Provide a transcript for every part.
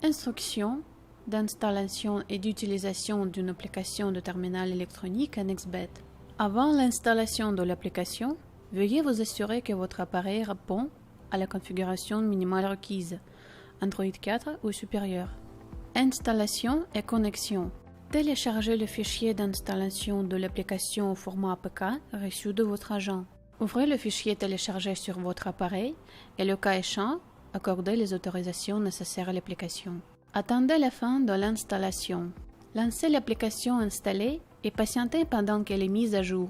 Instructions d'installation et d'utilisation d'une application de terminal électronique NXBet. Avant l'installation de l'application, veuillez vous assurer que votre appareil répond à la configuration minimale requise, Android 4 ou supérieur. Installation et connexion. Téléchargez le fichier d'installation de l'application au format APK reçu de votre agent. Ouvrez le fichier téléchargé sur votre appareil et, le cas échéant, accordez les autorisations nécessaires à l'application. Attendez la fin de l'installation. Lancez l'application installée et patientez pendant qu'elle est mise à jour.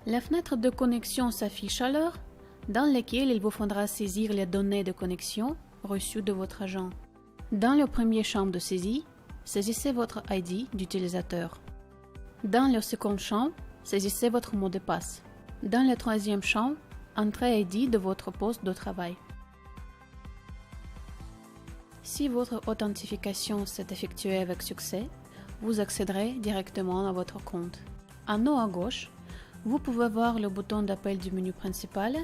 La fenêtre de connexion s'affiche alors, dans laquelle il vous faudra saisir les données de connexion reçues de votre agent. Dans le premier champ de saisie, saisissez votre ID d'utilisateur. Dans le second champ, saisissez votre mot de passe. Dans le troisième champ, entrez ID de votre poste de travail. Si votre authentification s'est effectuée avec succès, vous accéderez directement à votre compte. En haut à gauche, vous pouvez voir le bouton d'appel du menu principal,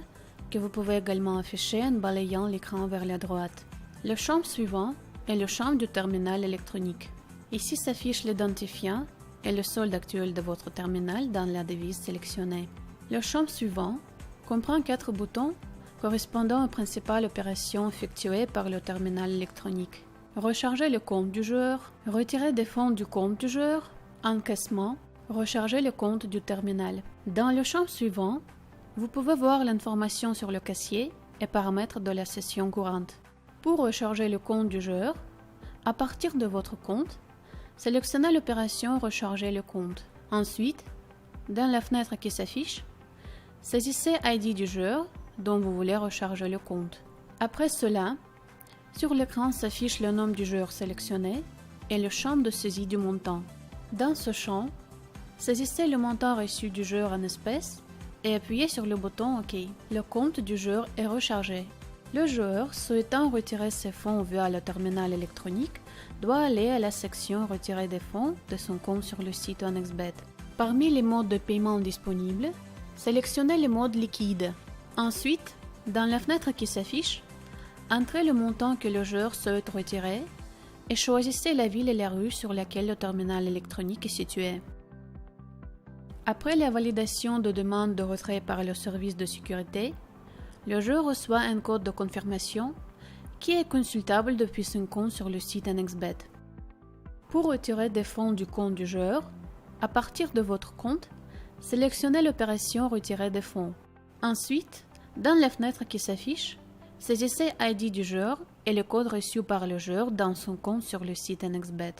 que vous pouvez également afficher en balayant l'écran vers la droite. Le champ suivant est le champ du terminal électronique. Ici s'affiche l'identifiant et le solde actuel de votre terminal dans la devise sélectionnée. Le champ suivant comprend 4 boutons correspondant aux principales opérations effectuées par le terminal électronique. Recharger le compte du joueur, retirer des fonds du compte du joueur, encaissement, recharger le compte du terminal. Dans le champ suivant, vous pouvez voir l'information sur le casier et paramètres de la session courante. Pour recharger le compte du joueur, à partir de votre compte, sélectionnez l'opération Recharger le compte. Ensuite, dans la fenêtre qui s'affiche, saisissez ID du joueur dont vous voulez recharger le compte. Après cela, sur l'écran s'affiche le nom du joueur sélectionné et le champ de saisie du montant. Dans ce champ, saisissez le montant reçu du joueur en espèces et appuyez sur le bouton OK. Le compte du joueur est rechargé. Le joueur souhaitant retirer ses fonds via le terminal électronique doit aller à la section Retirer des fonds de son compte sur le site NXBet. Parmi les modes de paiement disponibles, sélectionnez le mode liquide. Ensuite, dans la fenêtre qui s'affiche, entrez le montant que le joueur souhaite retirer et choisissez la ville et la rue sur laquelle le terminal électronique est situé. Après la validation de demande de retrait par le service de sécurité, le joueur reçoit un code de confirmation qui est consultable depuis son compte sur le site NXBet. Pour retirer des fonds du compte du joueur, à partir de votre compte, sélectionnez l'opération Retirer des fonds. Ensuite, dans la fenêtre qui s'affiche, saisissez ID du joueur et le code reçu par le joueur dans son compte sur le site NXBet.